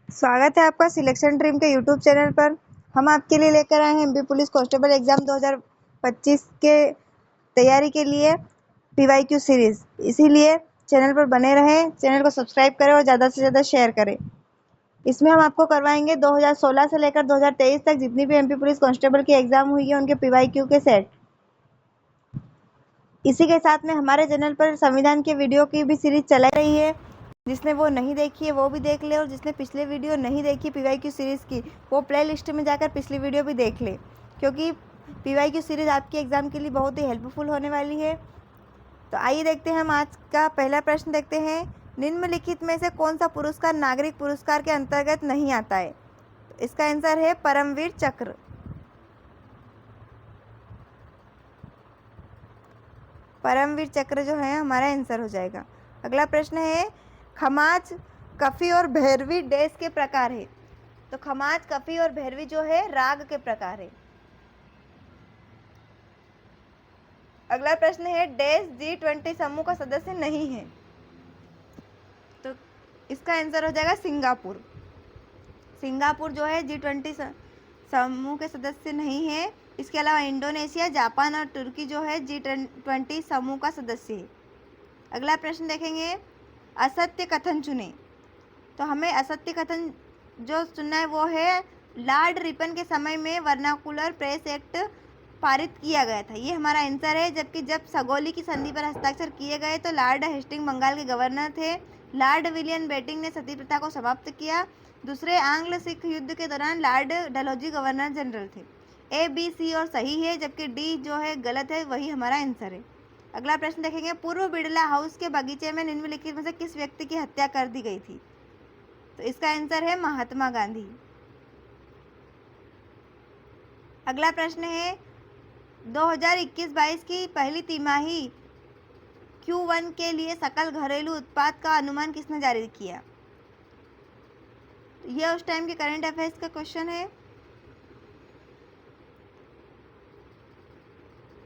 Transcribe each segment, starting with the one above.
स्वागत है आपका सिलेक्शन ड्रीम के यूट्यूब चैनल पर। हम आपके लिए लेकर आए हैं एमपी पुलिस कांस्टेबल एग्जाम 2025 के तैयारी के लिए पीवाईक्यू सीरीज। इसीलिए चैनल पर बने रहें, चैनल को सब्सक्राइब करें और ज़्यादा से ज़्यादा शेयर करें। इसमें हम आपको करवाएंगे 2016 से लेकर 2023 तक जितनी भी एमपी पुलिस कांस्टेबल की एग्जाम हुई है उनके पीवाईक्यू के सेट। इसी के साथ में हमारे चैनल पर संविधान के वीडियो की भी सीरीज चला रही है। जिसने वो नहीं देखी है वो भी देख ले, और जिसने पिछले वीडियो नहीं देखी पीवाईक्यू सीरीज़ की वो प्ले लिस्ट में जाकर पिछली वीडियो भी देख ले, क्योंकि पीवाईक्यू सीरीज़ आपके एग्ज़ाम के लिए बहुत ही हेल्पफुल होने वाली है। तो आइए देखते हैं, हम आज का पहला प्रश्न देखते हैं। निम्नलिखित में से कौन सा पुरस्कार नागरिक पुरस्कार के अंतर्गत नहीं आता है? तो इसका आंसर है परमवीर चक्र। परमवीर चक्र जो है हमारा आंसर हो जाएगा। अगला प्रश्न है, खमाज, कफी और भैरवी डैश के प्रकार है? तो खमाज, कफी और भैरवी जो है राग के प्रकार है। अगला प्रश्न है, डैश G20 समूह का सदस्य नहीं है? तो इसका आंसर हो जाएगा सिंगापुर। सिंगापुर जो है G20 समूह के सदस्य नहीं है। इसके अलावा इंडोनेशिया, जापान और तुर्की जो है G20 समूह का सदस्य है। अगला प्रश्न देखेंगे, असत्य कथन चुने। तो हमें असत्य कथन जो चुनना है वो है, लॉर्ड रिपन के समय में वर्नाकुलर प्रेस एक्ट पारित किया गया था, ये हमारा आंसर है। जबकि जब सगोली की संधि पर हस्ताक्षर किए गए तो लॉर्ड हेस्टिंग बंगाल के गवर्नर थे। लॉर्ड विलियम बेटिंग ने सती प्रथा को समाप्त किया। दूसरे आंग्ल सिख युद्ध के दौरान लॉर्ड डलहौजी गवर्नर जनरल थे। ए, बी, सी और सही है, जबकि डी जो है गलत है, वही हमारा आंसर है। अगला प्रश्न देखेंगे, पूर्व बिड़ला हाउस के बगीचे में निम्नलिखित में से किस व्यक्ति की हत्या कर दी गई थी? तो इसका आंसर है महात्मा गांधी। अगला प्रश्न है, 2021-22 की पहली तिमाही Q1 के लिए सकल घरेलू उत्पाद का अनुमान किसने जारी किया? यह उस टाइम के करंट अफेयर्स का क्वेश्चन है।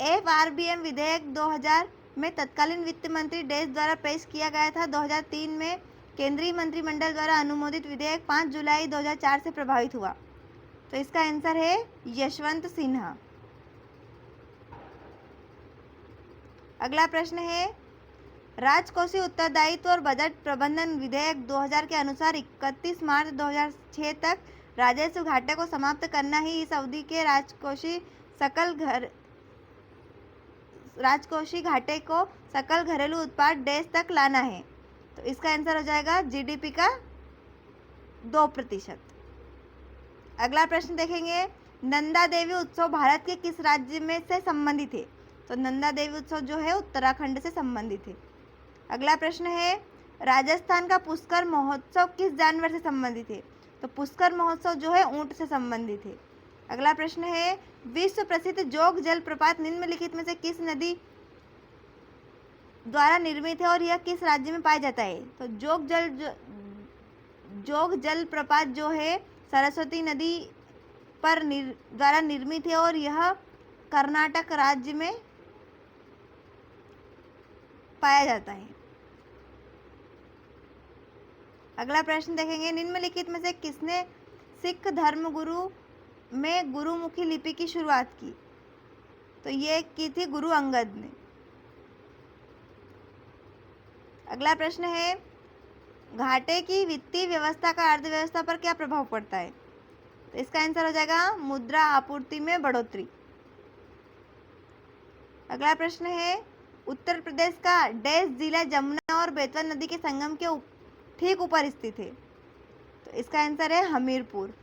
FRBM विधेयक 2000 में तत्कालीन वित्त मंत्री डैश द्वारा पेश किया गया था। 2003 में केंद्रीय मंत्रिमंडल द्वारा अनुमोदित विधेयक 5 जुलाई 2004 से प्रभावित हुआ। तो इसका आंसर है यशवंत सिन्हा। अगला प्रश्न है, राजकोषीय उत्तरदायित्व और बजट प्रबंधन विधेयक 2000 के अनुसार 31 मार्च 2006 तक राजस्व घाटे को समाप्त करना ही इस अवधि के राजकोषीय घाटे को सकल घरेलू उत्पाद डैश तक लाना है। तो इसका आंसर हो जाएगा GDP का 2%। अगला प्रश्न देखेंगे, नंदा देवी उत्सव भारत के किस राज्य में से संबंधित है? तो नंदा देवी उत्सव जो है उत्तराखंड से संबंधित है। अगला प्रश्न है, राजस्थान का पुष्कर महोत्सव किस जानवर से संबंधित है? तो पुष्कर महोत्सव जो है ऊंट से संबंधित है। अगला प्रश्न है, विश्व प्रसिद्ध जोग जलप्रपात निम्नलिखित में से किस नदी द्वारा निर्मित है और यह किस राज्य में पाया जाता है? तो जोग जलप्रपात जो है सरस्वती नदी पर द्वारा निर्मित है और यह कर्नाटक राज्य में पाया जाता है। अगला प्रश्न देखेंगे, निम्नलिखित में से किसने सिख धर्मगुरु में गुरुमुखी लिपि की शुरुआत की? तो ये की थी गुरु अंगद ने। अगला प्रश्न है, घाटे की वित्तीय व्यवस्था का अर्थव्यवस्था पर क्या प्रभाव पड़ता है? तो इसका आंसर हो जाएगा मुद्रा आपूर्ति में बढ़ोतरी। अगला प्रश्न है, उत्तर प्रदेश का डैश जिला जमुना और बेतवा नदी के संगम के ठीक ऊपर स्थित है? तो इसका आंसर है हमीरपुर।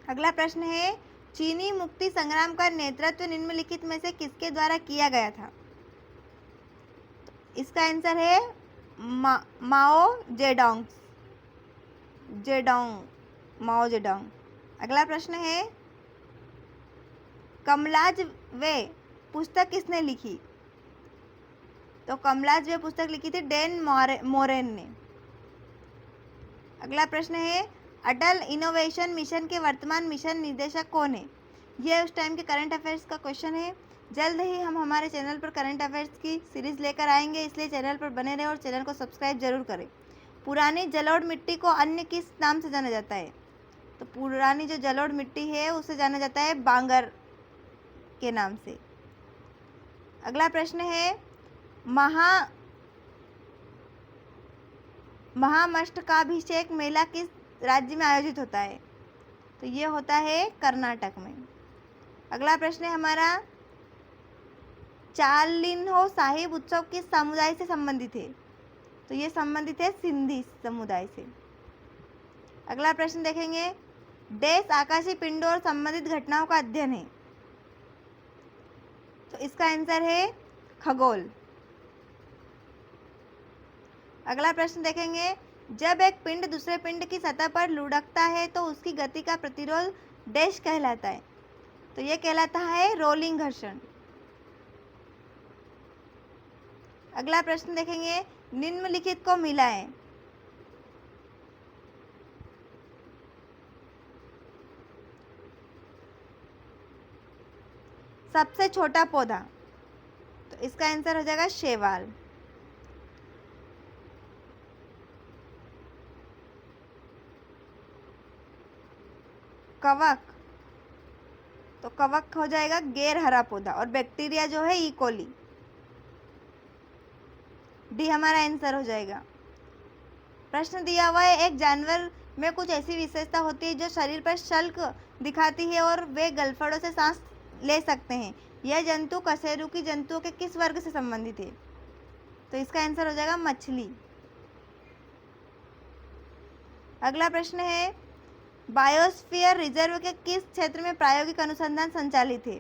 अगला प्रश्न है, चीनी मुक्ति संग्राम का नेतृत्व निम्नलिखित में से किसके द्वारा किया गया था? तो इसका आंसर है माओ जेडोंग। माओ जेडोंग। अगला प्रश्न है, कमलाज वे पुस्तक किसने लिखी? तो कमलाज वे पुस्तक लिखी थी डैन मोरेन ने। अगला प्रश्न है, अटल इनोवेशन मिशन के वर्तमान मिशन निदेशक कौन है? यह उस टाइम के करंट अफेयर्स का क्वेश्चन है। जल्द ही हम हमारे चैनल पर करंट अफेयर्स की सीरीज लेकर आएंगे, इसलिए चैनल पर बने रहें और चैनल को सब्सक्राइब जरूर करें। पुरानी जलोढ़ मिट्टी को अन्य किस नाम से जाना जाता है? तो पुरानी जो जलोढ़ मिट्टी है उसे जाना जाता है बांगर के नाम से। अगला प्रश्न है महामस्तकाभिषेक मेला किस राज्य में आयोजित होता है? तो ये होता है कर्नाटक में। अगला प्रश्न है हमारा चालिन्हो साहिब उत्सव किस समुदाय से संबंधित है? तो ये संबंधित है सिंधी समुदाय से। अगला प्रश्न देखेंगे डैश आकाशीय पिंडों और संबंधित घटनाओं का अध्ययन है? तो इसका आंसर है खगोल। अगला प्रश्न देखेंगे जब एक पिंड दूसरे पिंड की सतह पर लुढ़कता है तो उसकी गति का प्रतिरोध डैश कहलाता है? तो यह कहलाता है रोलिंग घर्षण। अगला प्रश्न देखेंगे निम्नलिखित को मिलाएं। सबसे छोटा पौधा, तो इसका आंसर हो जाएगा शैवाल। कवक, तो कवक हो जाएगा गैर हरा पौधा। और बैक्टीरिया जो है ई कोली। डी हमारा आंसर हो जाएगा। प्रश्न दिया हुआ है एक जानवर में कुछ ऐसी विशेषता होती है जो शरीर पर शल्क दिखाती है और वे गलफड़ों से सांस ले सकते हैं। यह जंतु कशेरुकी जंतुओं के किस वर्ग से संबंधित है? तो इसका आंसर हो जाएगा मछली। अगला प्रश्न है बायोस्फीयर रिजर्व के किस क्षेत्र में प्रायोगिक अनुसंधान संचालित है?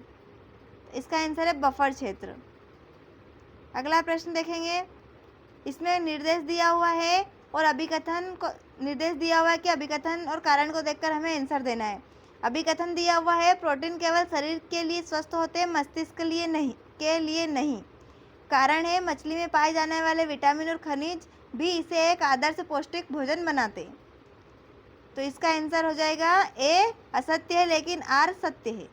इसका आंसर है बफर क्षेत्र। अगला प्रश्न देखेंगे इसमें निर्देश दिया हुआ है और अभिकथन को निर्देश दिया हुआ है कि अभिकथन और कारण को देखकर हमें आंसर देना है। अभिकथन दिया हुआ है प्रोटीन केवल शरीर के लिए स्वस्थ होते हैं, मस्तिष्क के लिए नहीं। कारण है मछली में पाए जाने वाले विटामिन और खनिज भी इसे एक आदर्श पौष्टिक भोजन बनाते हैं। तो इसका आंसर हो जाएगा ए असत्य है लेकिन आर सत्य है।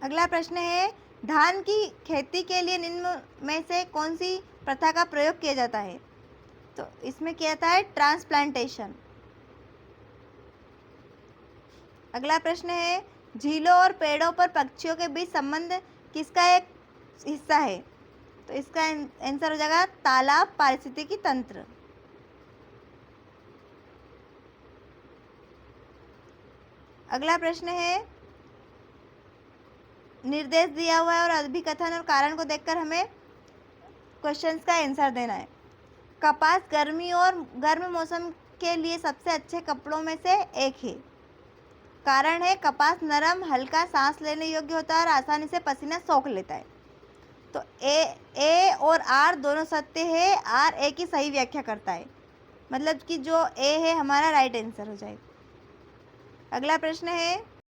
अगला प्रश्न है धान की खेती के लिए निम्न में से कौन सी प्रथा का प्रयोग किया जाता है? तो इसमें किया जाता है ट्रांसप्लांटेशन। अगला प्रश्न है झीलों और पेड़ों पर पक्षियों के बीच संबंध किसका एक हिस्सा है? तो इसका आंसर हो जाएगा तालाब पारिस्थितिकी तंत्र। अगला प्रश्न है निर्देश दिया हुआ है और अभिकथन और कारण को देखकर हमें क्वेश्चंस का आंसर देना है। कपास गर्मी और गर्म मौसम के लिए सबसे अच्छे कपड़ों में से एक है। कारण है कपास नरम, हल्का, सांस लेने योग्य होता है और आसानी से पसीना सोख लेता है। तो ए और आर दोनों सत्य है। आर ए की सही व्याख्या करता है, मतलब कि जो ए है हमारा राइट आंसर हो जाएगा। अगला प्रश्न है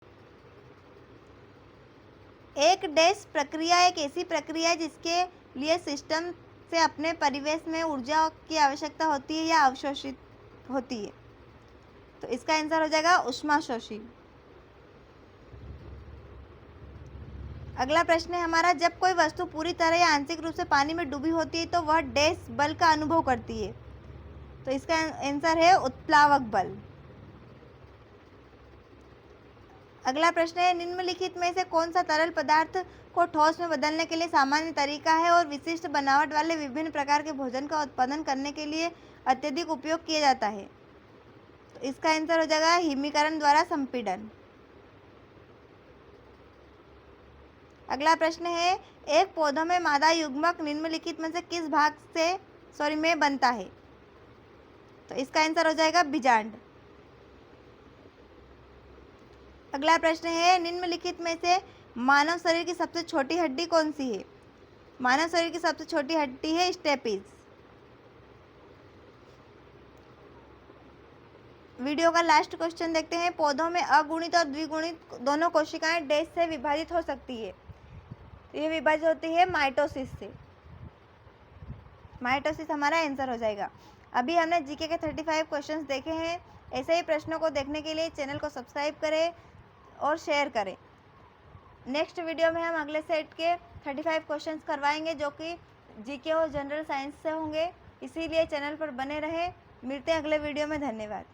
एक डैश प्रक्रिया एक ऐसी प्रक्रिया है जिसके लिए सिस्टम से अपने परिवेश में ऊर्जा की आवश्यकता होती है या अवशोषित होती है? तो इसका आंसर हो जाएगा ऊष्माशोषी। अगला प्रश्न है हमारा जब कोई वस्तु पूरी तरह या आंशिक रूप से पानी में डूबी होती है तो वह डैश बल का अनुभव करती है? तो इसका आंसर है उत्प्लावक बल। अगला प्रश्न है निम्नलिखित में से कौन सा तरल पदार्थ को ठोस में बदलने के लिए सामान्य तरीका है और विशिष्ट बनावट वाले विभिन्न प्रकार के भोजन का उत्पादन करने के लिए अत्यधिक उपयोग किया जाता है? तो इसका आंसर हो जाएगा हिमीकरण द्वारा संपीड़न। अगला प्रश्न है एक पौधों में मादा युग्मक निम्नलिखित में से किस भाग में बनता है? तो इसका आंसर हो जाएगा बीजांड। अगला प्रश्न है निम्नलिखित में से मानव शरीर की सबसे छोटी हड्डी कौन सी है? मानव शरीर की सबसे छोटी हड्डी है स्टेपिज। वीडियो का लास्ट क्वेश्चन देखते हैं पौधों में अगुणित और द्विगुणित दोनों कोशिकाएं डैश से विभाजित हो सकती है? ये विभाजित होती है माइटोसिस से। माइटोसिस हमारा आंसर हो जाएगा। अभी हमने जीके के 35 क्वेश्चंस देखे हैं। ऐसे ही प्रश्नों को देखने के लिए चैनल को सब्सक्राइब करें और शेयर करें। नेक्स्ट वीडियो में हम अगले सेट के 35 क्वेश्चंस करवाएंगे जो कि जीके और जनरल साइंस से होंगे, इसीलिए चैनल पर बने रहे। मिलते हैं अगले वीडियो में। धन्यवाद।